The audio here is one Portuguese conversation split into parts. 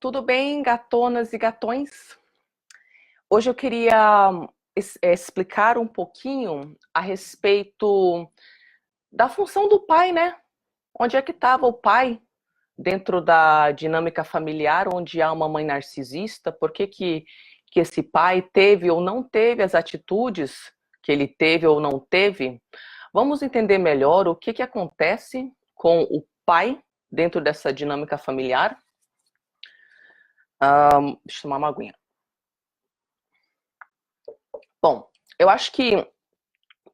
Tudo bem, gatonas e gatões? Hoje eu queria explicar um pouquinho a respeito da função do pai, né? Onde é que estava o pai dentro da dinâmica familiar, onde há uma mãe narcisista? Por que esse pai teve ou não teve as atitudes que ele teve ou não teve? Vamos entender melhor o que acontece com o pai dentro dessa dinâmica familiar. Deixa eu tomar uma aguinha. Bom, eu acho que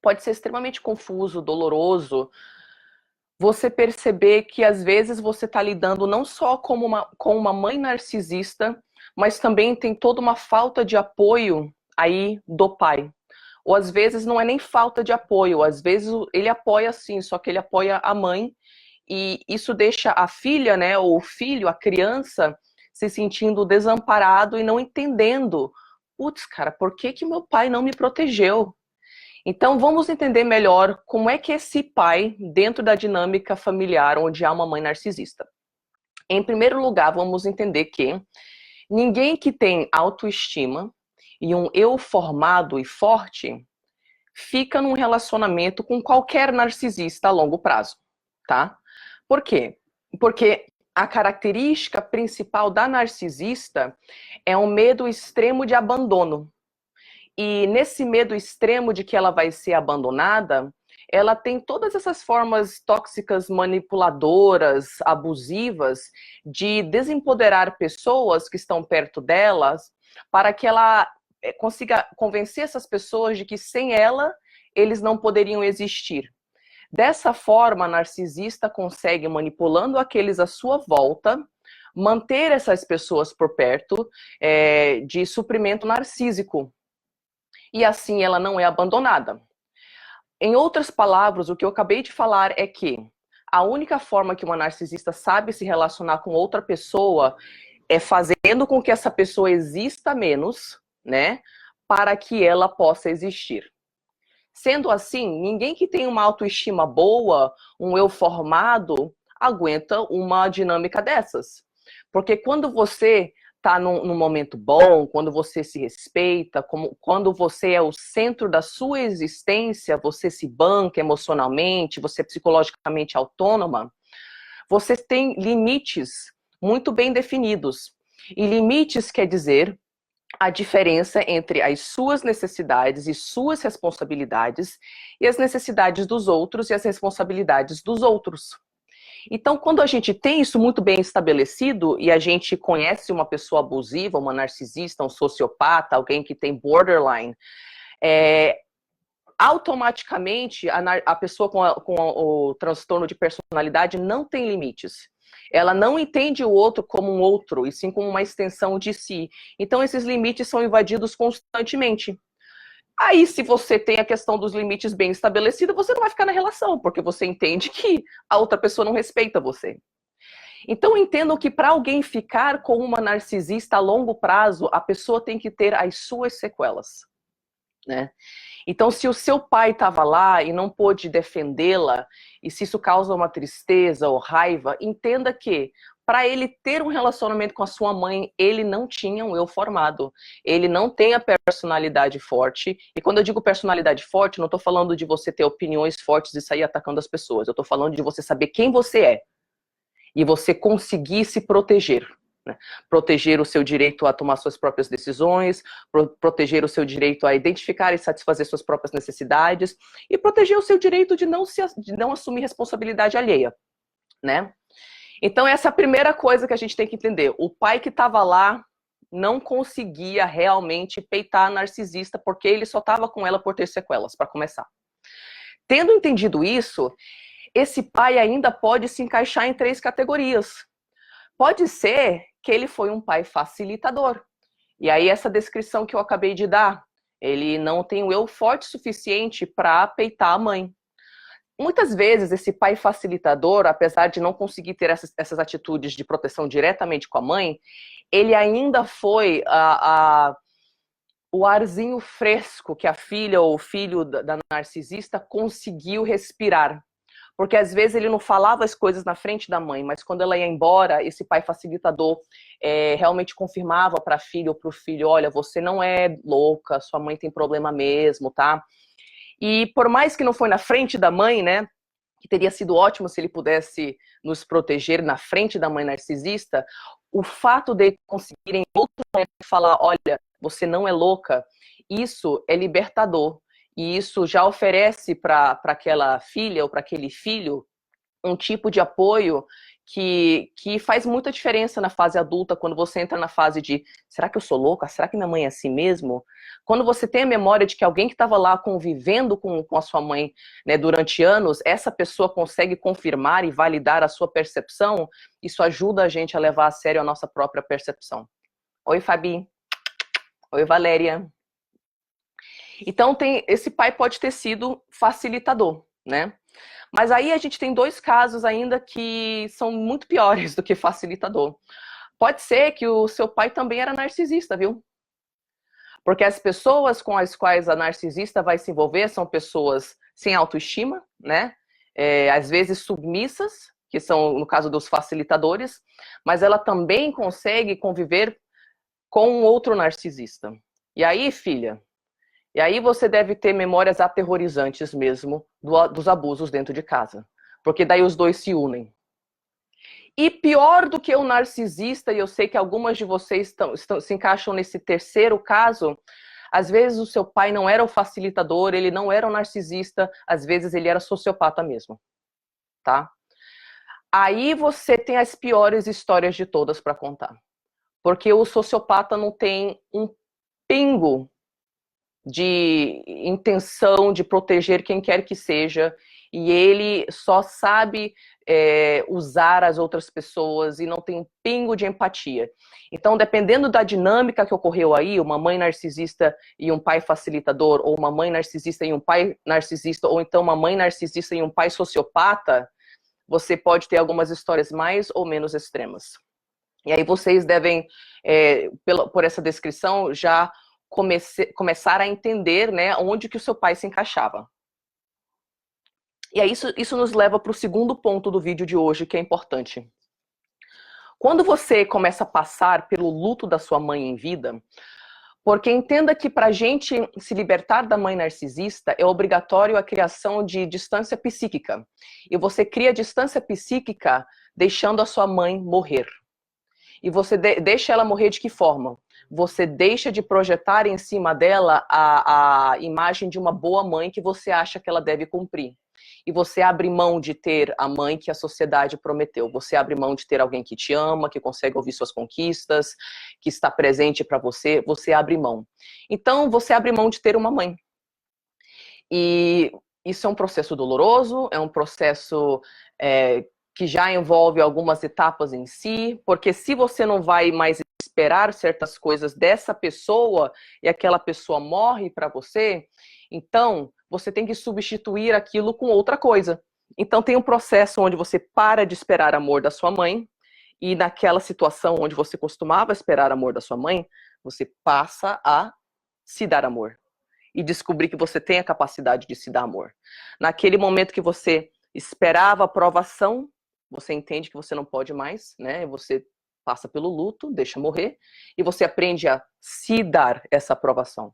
pode ser extremamente confuso, doloroso, você perceber que às vezes você está lidando não só com uma mãe narcisista, mas também tem toda uma falta de apoio aí do pai. Ou às vezes não é nem falta de apoio, às vezes ele apoia sim, só que ele apoia a mãe, e isso deixa a filha, né, ou o filho, a criança, se sentindo desamparado e não entendendo. Putz, cara, por que meu pai não me protegeu? Então, vamos entender melhor como é que esse pai, dentro da dinâmica familiar onde há uma mãe narcisista. Em primeiro lugar, vamos entender que ninguém que tem autoestima e um eu formado e forte fica num relacionamento com qualquer narcisista a longo prazo, tá? Por quê? Porque a característica principal da narcisista é um medo extremo de abandono. E nesse medo extremo de que ela vai ser abandonada, ela tem todas essas formas tóxicas, manipuladoras, abusivas, de desempoderar pessoas que estão perto delas, para que ela consiga convencer essas pessoas de que sem ela, eles não poderiam existir. Dessa forma, a narcisista consegue, manipulando aqueles à sua volta, manter essas pessoas por perto de suprimento narcísico, e assim ela não é abandonada. Em outras palavras, o que eu acabei de falar é que a única forma que uma narcisista sabe se relacionar com outra pessoa é fazendo com que essa pessoa exista menos, né, para que ela possa existir. Sendo assim, ninguém que tem uma autoestima boa, um eu formado, aguenta uma dinâmica dessas. Porque quando você está num momento bom, quando você se respeita, quando você é o centro da sua existência, você se banca emocionalmente, você é psicologicamente autônoma, você tem limites muito bem definidos. E limites quer dizer a diferença entre as suas necessidades e suas responsabilidades e as necessidades dos outros e as responsabilidades dos outros. Então, quando a gente tem isso muito bem estabelecido e a gente conhece uma pessoa abusiva, uma narcisista, um sociopata, alguém que tem borderline, automaticamente a pessoa com o transtorno de personalidade não tem limites. Ela não entende o outro como um outro, e sim como uma extensão de si. Então, esses limites são invadidos constantemente. Aí, se você tem a questão dos limites bem estabelecidos, você não vai ficar na relação, porque você entende que a outra pessoa não respeita você. Então, entendam que para alguém ficar com uma narcisista a longo prazo, a pessoa tem que ter as suas sequelas, né? Então, se o seu pai estava lá e não pôde defendê-la, e se isso causa uma tristeza ou raiva, entenda que para ele ter um relacionamento com a sua mãe, ele não tinha um eu formado. Ele não tem a personalidade forte. E quando eu digo personalidade forte, não estou falando de você ter opiniões fortes e sair atacando as pessoas. Eu estou falando de você saber quem você é e você conseguir se proteger. Né? Proteger o seu direito a tomar suas próprias decisões, proteger o seu direito a identificar e satisfazer suas próprias necessidades, e proteger o seu direito de não assumir responsabilidade alheia. Né? Então, essa é a primeira coisa que a gente tem que entender. O pai que estava lá não conseguia realmente peitar a narcisista, porque ele só estava com ela por ter sequelas, para começar. Tendo entendido isso, esse pai ainda pode se encaixar em 3 categorias. Pode ser que ele foi um pai facilitador. E aí essa descrição que eu acabei de dar, ele não tem o eu forte o suficiente para peitar a mãe. Muitas vezes esse pai facilitador, apesar de não conseguir ter essas atitudes de proteção diretamente com a mãe, ele ainda foi o arzinho fresco que a filha ou o filho da narcisista conseguiu respirar. Porque às vezes ele não falava as coisas na frente da mãe, mas quando ela ia embora, esse pai facilitador realmente confirmava para a filha ou para o filho, olha, você não é louca, sua mãe tem problema mesmo, tá? E por mais que não foi na frente da mãe, né, que teria sido ótimo se ele pudesse nos proteger na frente da mãe narcisista, o fato de conseguirem outro momento falar, olha, você não é louca, isso é libertador. E isso já oferece para aquela filha ou para aquele filho um tipo de apoio que faz muita diferença na fase adulta, quando você entra na fase de, será que eu sou louca? Será que minha mãe é assim mesmo? Quando você tem a memória de que alguém que estava lá convivendo com a sua mãe, né, durante anos, essa pessoa consegue confirmar e validar a sua percepção, isso ajuda a gente a levar a sério a nossa própria percepção. Oi, Fabi. Oi, Valéria. Então, esse pai pode ter sido facilitador, né? Mas aí a gente tem dois casos ainda que são muito piores do que facilitador. Pode ser que o seu pai também era narcisista, viu? Porque as pessoas com as quais a narcisista vai se envolver são pessoas sem autoestima, né? Às vezes submissas, que são no caso dos facilitadores, mas ela também consegue conviver com um outro narcisista. E aí, filha, e aí você deve ter memórias aterrorizantes mesmo dos abusos dentro de casa. Porque daí os dois se unem. E pior do que o narcisista, e eu sei que algumas de vocês se encaixam nesse terceiro caso, às vezes o seu pai não era o facilitador, ele não era o narcisista, às vezes ele era sociopata mesmo. Tá? Aí você tem as piores histórias de todas para contar. Porque o sociopata não tem um pingo de intenção de proteger quem quer que seja, e ele só sabe usar as outras pessoas e não tem um pingo de empatia. Então, dependendo da dinâmica que ocorreu aí, uma mãe narcisista e um pai facilitador, ou uma mãe narcisista e um pai narcisista, ou então uma mãe narcisista e um pai sociopata, você pode ter algumas histórias mais ou menos extremas. E aí vocês devem, por essa descrição, já começar a entender, né, onde que o seu pai se encaixava. E aí isso nos leva para o segundo ponto do vídeo de hoje, que é importante. Quando você começa a passar pelo luto da sua mãe em vida, porque entenda que para a gente se libertar da mãe narcisista é obrigatório a criação de distância psíquica. E você cria distância psíquica deixando a sua mãe morrer. E você deixa ela morrer de que forma? Você deixa de projetar em cima dela a imagem de uma boa mãe que você acha que ela deve cumprir. E você abre mão de ter a mãe que a sociedade prometeu. Você abre mão de ter alguém que te ama, que consegue ouvir suas conquistas, que está presente para você. Você abre mão. Então, você abre mão de ter uma mãe. E isso é um processo doloroso, é um processo que já envolve algumas etapas em si, porque se você não vai mais esperar certas coisas dessa pessoa e aquela pessoa morre para você, então você tem que substituir aquilo com outra coisa. Então tem um processo onde você para de esperar amor da sua mãe e naquela situação onde você costumava esperar amor da sua mãe, você passa a se dar amor e descobrir que você tem a capacidade de se dar amor. Naquele momento que você esperava aprovação, você entende que você não pode mais, né? Você passa pelo luto, deixa morrer, e você aprende a se dar essa aprovação.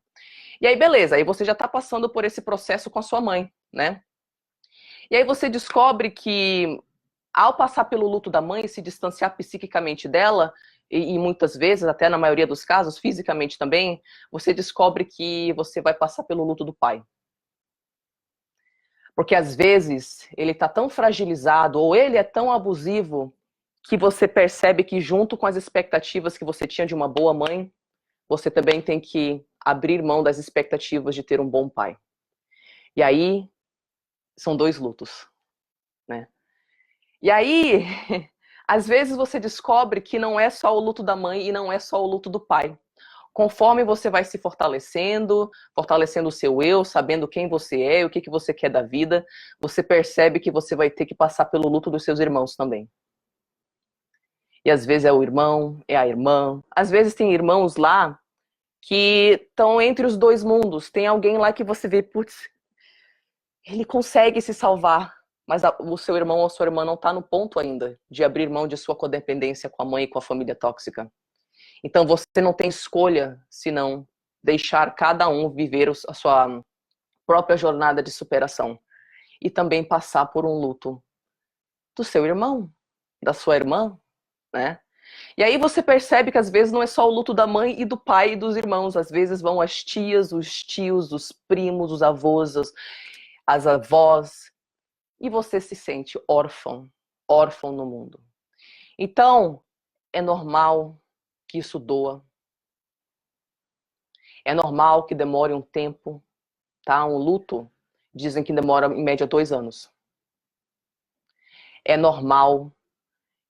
E aí, beleza, aí você já está passando por esse processo com a sua mãe, né? E aí você descobre que, ao passar pelo luto da mãe, se distanciar psiquicamente dela, e muitas vezes, até na maioria dos casos, fisicamente também, você descobre que você vai passar pelo luto do pai. Porque às vezes ele está tão fragilizado, ou ele é tão abusivo, que você percebe que junto com as expectativas que você tinha de uma boa mãe, você também tem que abrir mão das expectativas de ter um bom pai. E aí, são dois lutos, né? E aí, às vezes você descobre que não é só o luto da mãe e não é só o luto do pai. Conforme você vai se fortalecendo, fortalecendo o seu eu, sabendo quem você é, o que você quer da vida, você percebe que você vai ter que passar pelo luto dos seus irmãos também. E às vezes é o irmão, é a irmã. Às vezes tem irmãos lá que estão entre os dois mundos. Tem alguém lá que você vê, putz, ele consegue se salvar, mas o seu irmão ou a sua irmã não está no ponto ainda de abrir mão de sua codependência com a mãe e com a família tóxica. Então você não tem escolha senão deixar cada um viver a sua própria jornada de superação e também passar por um luto do seu irmão, da sua irmã, né? E aí você percebe que às vezes não é só o luto da mãe e do pai e dos irmãos, às vezes vão as tias, os tios, os primos, os avós, as avós, e você se sente órfão, órfão no mundo. Então, é normal que isso doa. É normal que demore um tempo, tá? Um luto, dizem que demora em média 2 anos. É normal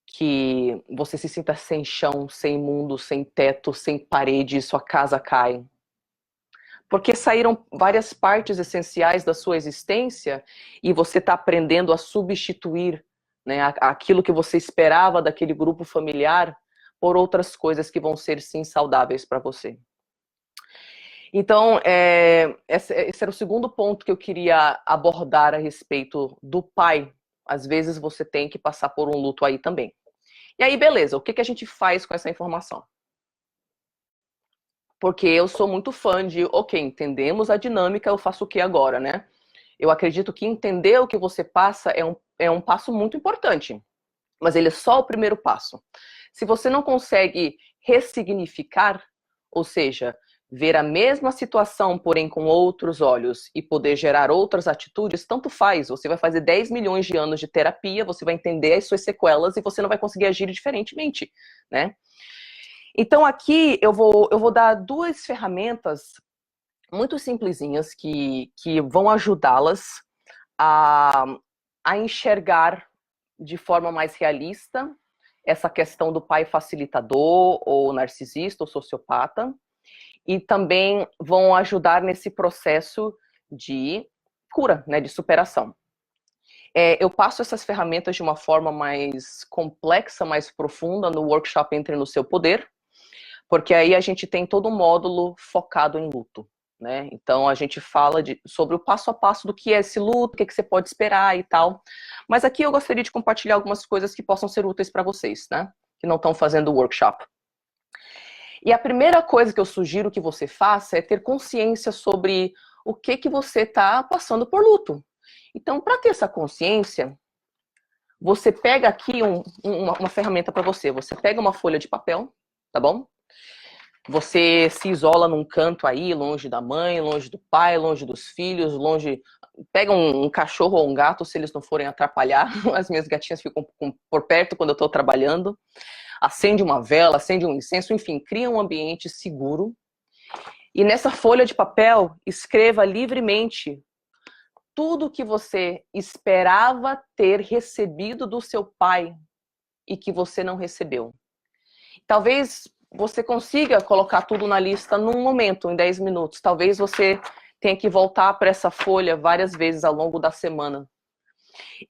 que você se sinta sem chão, sem mundo, sem teto, sem parede, e sua casa cai. Porque saíram várias partes essenciais da sua existência e você está aprendendo a substituir, né, aquilo que você esperava daquele grupo familiar por outras coisas que vão ser, sim, saudáveis para você. Então, esse era o segundo ponto que eu queria abordar a respeito do pai. Às vezes você tem que passar por um luto aí também. E aí, beleza, o que a gente faz com essa informação? Porque eu sou muito fã de, ok, entendemos a dinâmica, eu faço o que agora, né? Eu acredito que entender o que você passa é um passo muito importante, mas ele é só o primeiro passo. Se você não consegue ressignificar, ou seja, ver a mesma situação, porém com outros olhos e poder gerar outras atitudes, tanto faz. Você vai fazer 10 milhões de anos de terapia, você vai entender as suas sequelas e você não vai conseguir agir diferentemente, né? Então aqui eu vou dar 2 ferramentas muito simplesinhas que vão ajudá-las a enxergar de forma mais realista essa questão do pai facilitador ou narcisista ou sociopata e também vão ajudar nesse processo de cura, né, de superação. Eu passo essas ferramentas de uma forma mais complexa, mais profunda no workshop Entre no Seu Poder, porque aí a gente tem todo um módulo focado em luto, né? Então a gente fala sobre o passo a passo do que é esse luto, o que você pode esperar e tal. Mas aqui eu gostaria de compartilhar algumas coisas que possam ser úteis para vocês, né? Que não estão fazendo o workshop. E a primeira coisa que eu sugiro que você faça é ter consciência sobre o que você está passando por luto. Então, para ter essa consciência, você pega aqui uma ferramenta para você. Você pega uma folha de papel, tá bom? Você se isola num canto aí, longe da mãe, longe do pai, longe dos filhos, longe... Pega um cachorro ou um gato, se eles não forem atrapalhar. As minhas gatinhas ficam por perto quando eu estou trabalhando. Acende uma vela, acende um incenso, enfim, cria um ambiente seguro. E nessa folha de papel, escreva livremente tudo que você esperava ter recebido do seu pai e que você não recebeu. Talvez você consiga colocar tudo na lista num momento, em 10 minutos. Talvez você tenha que voltar para essa folha várias vezes ao longo da semana.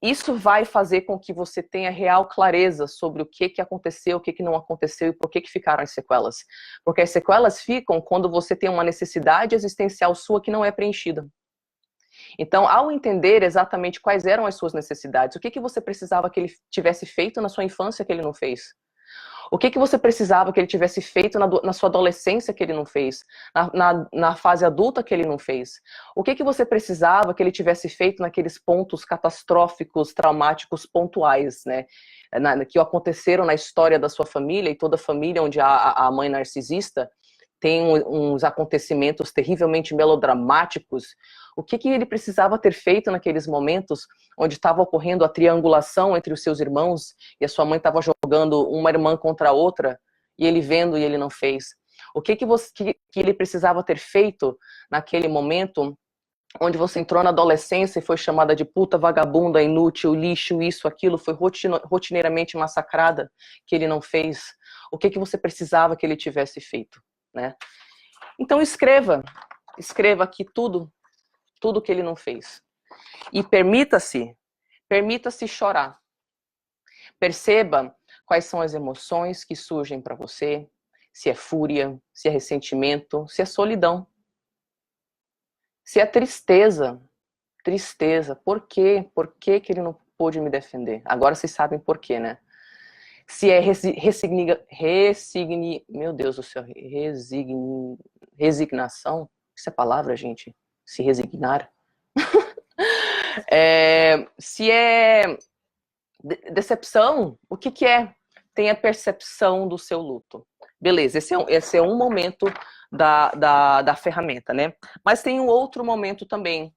Isso vai fazer com que você tenha real clareza sobre o que aconteceu, o que não aconteceu e por que ficaram as sequelas. Porque as sequelas ficam quando você tem uma necessidade existencial sua que não é preenchida. Então, ao entender exatamente quais eram as suas necessidades, o que você precisava que ele tivesse feito na sua infância que ele não fez? O que você precisava que ele tivesse feito na sua adolescência que ele não fez? Na fase adulta que ele não fez? O que você precisava que ele tivesse feito naqueles pontos catastróficos, traumáticos, pontuais, né? Que aconteceram na história da sua família, e toda família onde há a mãe narcisista tem uns acontecimentos terrivelmente melodramáticos. O que ele precisava ter feito naqueles momentos onde estava ocorrendo a triangulação entre os seus irmãos e a sua mãe estava jogando uma irmã contra a outra e ele vendo e ele não fez? O que ele precisava ter feito naquele momento onde você entrou na adolescência e foi chamada de puta, vagabunda, inútil, lixo, isso, aquilo, foi rotineiramente massacrada, que ele não fez? O que você precisava que ele tivesse feito, né? Então escreva aqui tudo que ele não fez. E permita-se chorar. Perceba quais são as emoções que surgem para você, se é fúria, se é ressentimento, se é solidão, se é tristeza, Tristeza. Por quê? Por que que ele não pôde me defender? Agora vocês sabem por quê, né? Se é meu Deus do céu, resignação? Isso é palavra, gente? Se resignar? Se é decepção, o que que é? Tem a percepção do seu luto. Beleza, esse é um momento da ferramenta, né? Mas tem um outro momento também.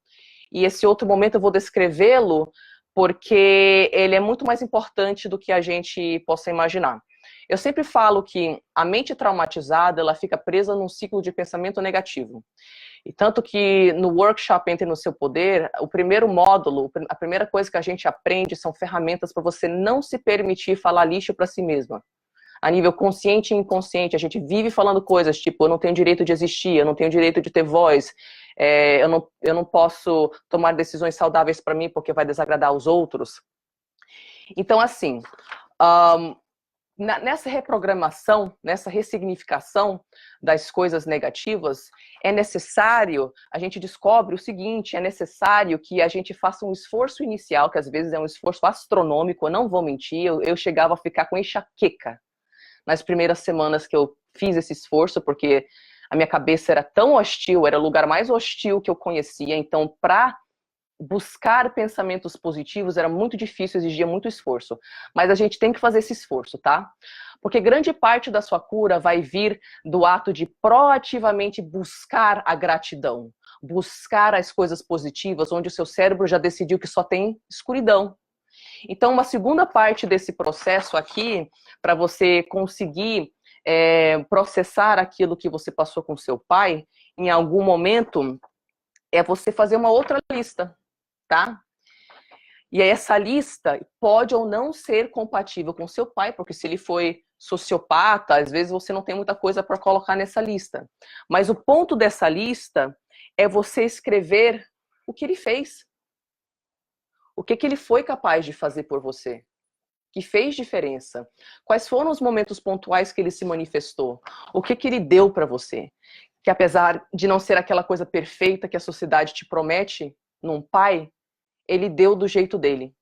E esse outro momento eu vou descrevê-lo porque ele é muito mais importante do que a gente possa imaginar. Eu sempre falo que a mente traumatizada, ela fica presa num ciclo de pensamento negativo. E tanto que no workshop Entre no Seu Poder, o primeiro módulo, a primeira coisa que a gente aprende são ferramentas para você não se permitir falar lixo para si mesma. A nível consciente e inconsciente, a gente vive falando coisas tipo, eu não tenho direito de existir, eu não tenho direito de ter voz, eu não posso tomar decisões saudáveis para mim porque vai desagradar os outros. Então, assim, nessa reprogramação, nessa ressignificação das coisas negativas, é necessário, a gente descobre o seguinte, é necessário que a gente faça um esforço inicial, que às vezes é um esforço astronômico, eu não vou mentir, eu chegava a ficar com enxaqueca nas primeiras semanas que eu fiz esse esforço, porque a minha cabeça era tão hostil, era o lugar mais hostil que eu conhecia, então para buscar pensamentos positivos era muito difícil, exigia muito esforço. Mas a gente tem que fazer esse esforço, tá? Porque grande parte da sua cura vai vir do ato de proativamente buscar a gratidão, buscar as coisas positivas, onde o seu cérebro já decidiu que só tem escuridão. Então, uma segunda parte desse processo aqui, para você conseguir processar aquilo que você passou com seu pai, em algum momento, é você fazer uma outra lista, tá? E aí essa lista pode ou não ser compatível com seu pai, porque se ele foi sociopata, às vezes você não tem muita coisa para colocar nessa lista. Mas o ponto dessa lista é você escrever o que ele fez. O que ele foi capaz de fazer por você? Que fez diferença? Quais foram os momentos pontuais que ele se manifestou? O que ele deu para você? Que apesar de não ser aquela coisa perfeita que a sociedade te promete num pai, ele deu do jeito dele.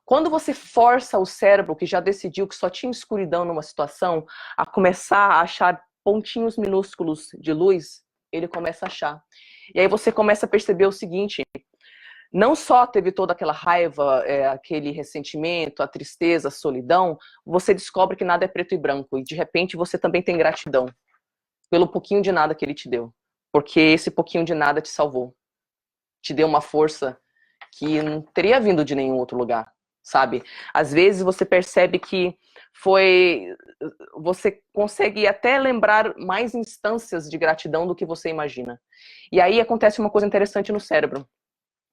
Quando você força o cérebro, que já decidiu que só tinha escuridão numa situação, a começar a achar pontinhos minúsculos de luz, ele começa a achar. E aí você começa a perceber o seguinte: não só teve toda aquela raiva, aquele ressentimento, a tristeza, a solidão, você descobre que nada é preto e branco. E de repente você também tem gratidão pelo pouquinho de nada que ele te deu. Porque esse pouquinho de nada te salvou. Te deu uma força que não teria vindo de nenhum outro lugar, sabe? Às vezes você percebe que você consegue até lembrar mais instâncias de gratidão do que você imagina. E aí acontece uma coisa interessante no cérebro.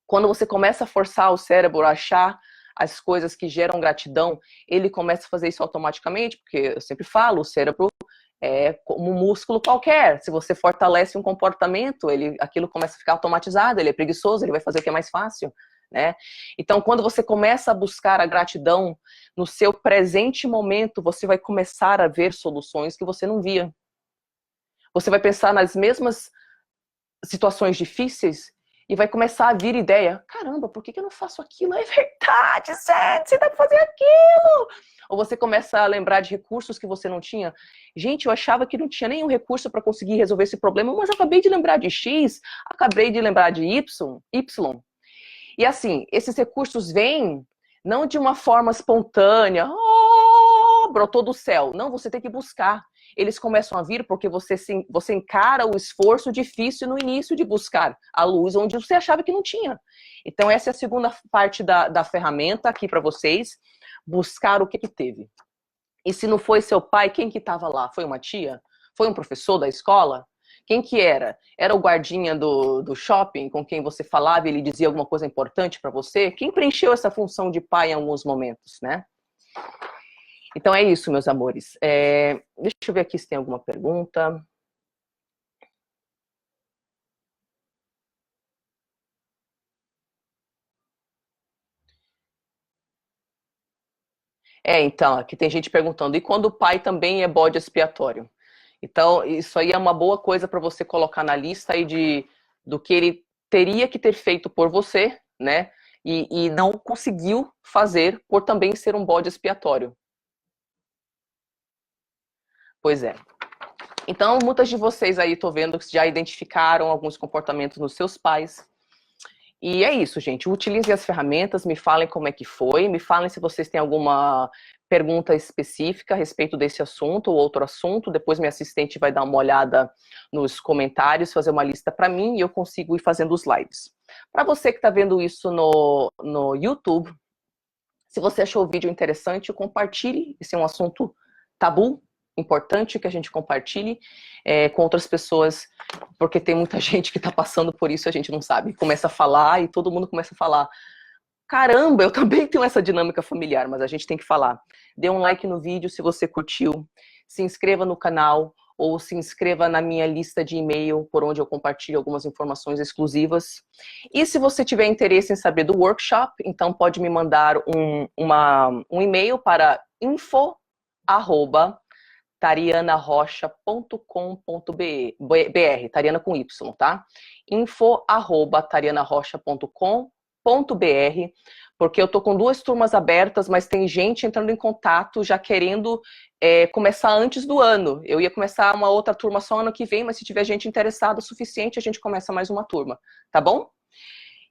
Quando você começa a forçar o cérebro a achar as coisas que geram gratidão, ele começa a fazer isso automaticamente, porque eu sempre falo, o cérebro é como um músculo qualquer. Se você fortalece um comportamento, aquilo começa a ficar automatizado, ele é preguiçoso, ele vai fazer o que é mais fácil, né? Então, quando você começa a buscar a gratidão no seu presente momento, você vai começar a ver soluções que você não via. Você vai pensar nas mesmas situações difíceis e vai começar a vir ideia, caramba, por que eu não faço aquilo? É verdade, gente, você dá pra fazer aquilo! Ou você começa a lembrar de recursos que você não tinha. Gente, eu achava que não tinha nenhum recurso para conseguir resolver esse problema, mas eu acabei de lembrar de X, acabei de lembrar de Y. E assim, esses recursos vêm não de uma forma espontânea, brotou do céu. Não, você tem que buscar. Eles começam a vir porque você encara o esforço difícil no início de buscar a luz onde você achava que não tinha. Então essa é a segunda parte da ferramenta aqui para vocês, buscar o que teve. E se não foi seu pai, quem que estava lá? Foi uma tia? Foi um professor da escola? Quem que era? Era o guardinha do shopping com quem você falava e ele dizia alguma coisa importante para você? Quem preencheu essa função de pai em alguns momentos, né? Então é isso, meus amores. Deixa eu ver aqui se tem alguma pergunta. Então, aqui tem gente perguntando, e quando o pai também é bode expiatório? Então, isso aí é uma boa coisa para você colocar na lista aí do que ele teria que ter feito por você, né? E não conseguiu fazer por também ser um bode expiatório. Pois é. Então, muitas de vocês aí, tô vendo que já identificaram alguns comportamentos nos seus pais. E é isso, gente. Utilizem as ferramentas, me falem como é que foi, me falem se vocês têm alguma pergunta específica a respeito desse assunto ou outro assunto. Depois minha assistente vai dar uma olhada nos comentários, fazer uma lista para mim e eu consigo ir fazendo os lives. Para você que está vendo isso no YouTube, se você achou o vídeo interessante, compartilhe. Esse é um assunto tabu, importante que a gente compartilhe com outras pessoas, porque tem muita gente que está passando por isso e a gente não sabe. Começa a falar e todo mundo começa a falar: caramba, eu também tenho essa dinâmica familiar, mas a gente tem que falar. Dê um like no vídeo se você curtiu, se inscreva no canal ou se inscreva na minha lista de e-mail, por onde eu compartilho algumas informações exclusivas. E se você tiver interesse em saber do workshop, então pode me mandar um e-mail para info@tarianarocha.com.br, Tariana com Y, tá? info@tarianarocha.com.br, porque eu tô com 2 turmas abertas, mas tem gente entrando em contato já querendo começar antes do ano. Eu ia começar uma outra turma só ano que vem, mas se tiver gente interessada o suficiente, a gente começa mais uma turma, tá bom?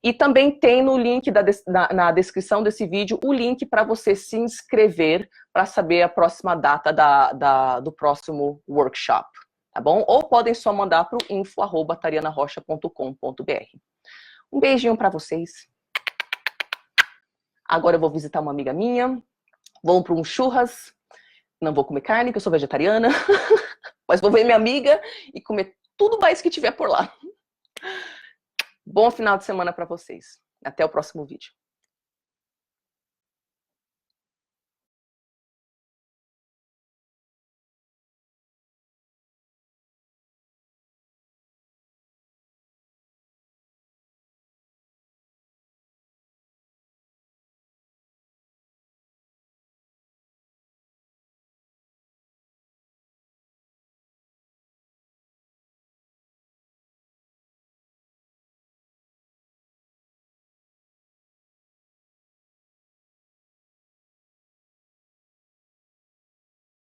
E também tem no link na descrição desse vídeo o link para você se inscrever para saber a próxima data do próximo workshop, tá bom? Ou podem só mandar para o info@tarianarocha.com.br. Um beijinho para vocês. Agora eu vou visitar uma amiga minha, vou para um churras, não vou comer carne, que eu sou vegetariana, mas vou ver minha amiga e comer tudo mais que tiver por lá. Bom final de semana para vocês. Até o próximo vídeo.